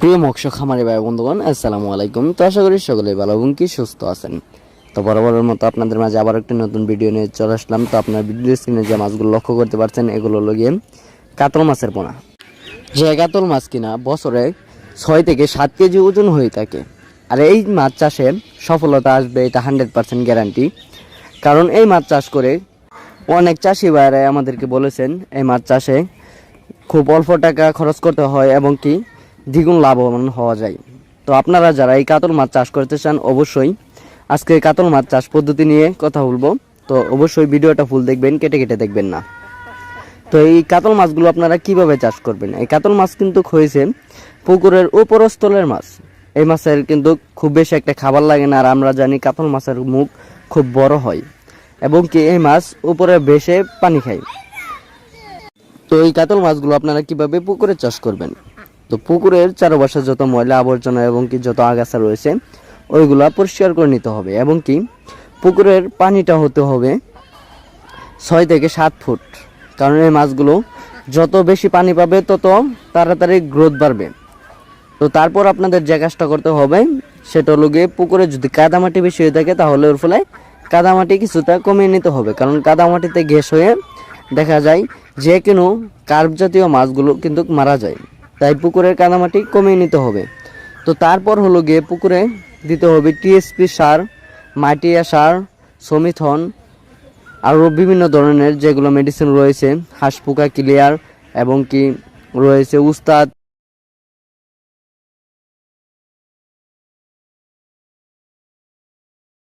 প্রিয় মৎস্য খামারি ভাই বন্ধুগণ, আসসালামু আলাইকুম। তো আশা করি সকলেই ভালো এবং কি সুস্থ আছেন। তো বরাবরের মতো আপনাদের মাঝে আবার একটি নতুন ভিডিও নিয়ে চলে আসলাম। তো আপনার ভিডিও স্ক্রিনে যে মাছগুলো লক্ষ্য করতে পারছেন, এগুলো হলো গিয়ে কাতল মাছের পোনা। যে কাতল মাছ কিনা বছরে 6 থেকে 7 কেজি ওজন হয়ে থাকে। আর এই মাছ চাষে সফলতা আসবে, এটা 100% গ্যারান্টি। কারণ এই মাছ চাষ করে অনেক চাষি ভাইরা আমাদেরকে বলেছেন এই মাছ চাষে খুব অল্প টাকা খরচ করতে হয় এবং কি দ্বিগুণ লাভবান হওয়া যায়। তো আপনারা যারা এই কাতল মাছ চাষ করতে চান, অবশ্যই আজকে কাতল মাছ চাষ পদ্ধতি নিয়ে কথা বলবো। তো অবশ্যই ভিডিওটা ফুল দেখবেন, কেটে কেটে দেখবেন না। তো এই কাতল মাছগুলো আপনারা কিভাবে চাষ করবেন? এই কাতল মাছ কিন্তু হয়েছে পুকুরের উপরস্থলের মাছ। এই মাছের কিন্তু খুব বেশি একটা খাবার লাগে না। আর আমরা জানি কাতল মাছের মুখ খুব বড় হয় এবং কি এই মাছ উপরে ভেসে পানি খায়। তো এই কাতল মাছগুলো আপনারা কিভাবে পুকুরে চাষ করবেন? তো পুকুরের চারপাশে যত ময়লা আবর্জনা এবং কি যত আগাছা রয়েছে ওইগুলা পরিষ্কার করে নিতে হবে এবং কি পুকুরের পানিটা হতে হবে 6 থেকে 7 ফুট। কারণ এই মাছগুলো যত বেশি পানি পাবে তত তাড়াতাড়ি গ্রোথ বাড়বে। তো তারপর আপনাদের যে কাজটা করতে হবে সেটা হলো গিয়ে পুকুরে যদি কাদামাটি বেশি হয়ে থাকে তাহলে ওর ফলে কাদামাটি কিছুটা কমিয়ে নিতে হবে। কারণ কাদামাটিতে গ্যাস হয়ে দেখা যায় যে কোনো কার্প জাতীয় মাছগুলো কিন্তু মারা যায়। তাই পুকুরের কাদামাটি কমিয়ে নিতে হবে। তো তারপর হলো গিয়ে পুকুরে দিতে হবে টিএসপি সার, মাটিয়া সার, সমিথন, আরও বিভিন্ন ধরনের যেগুলো মেডিসিন রয়েছে, হাঁস পোকা ক্লিয়ার এবং কি রয়েছে উস্তাদ,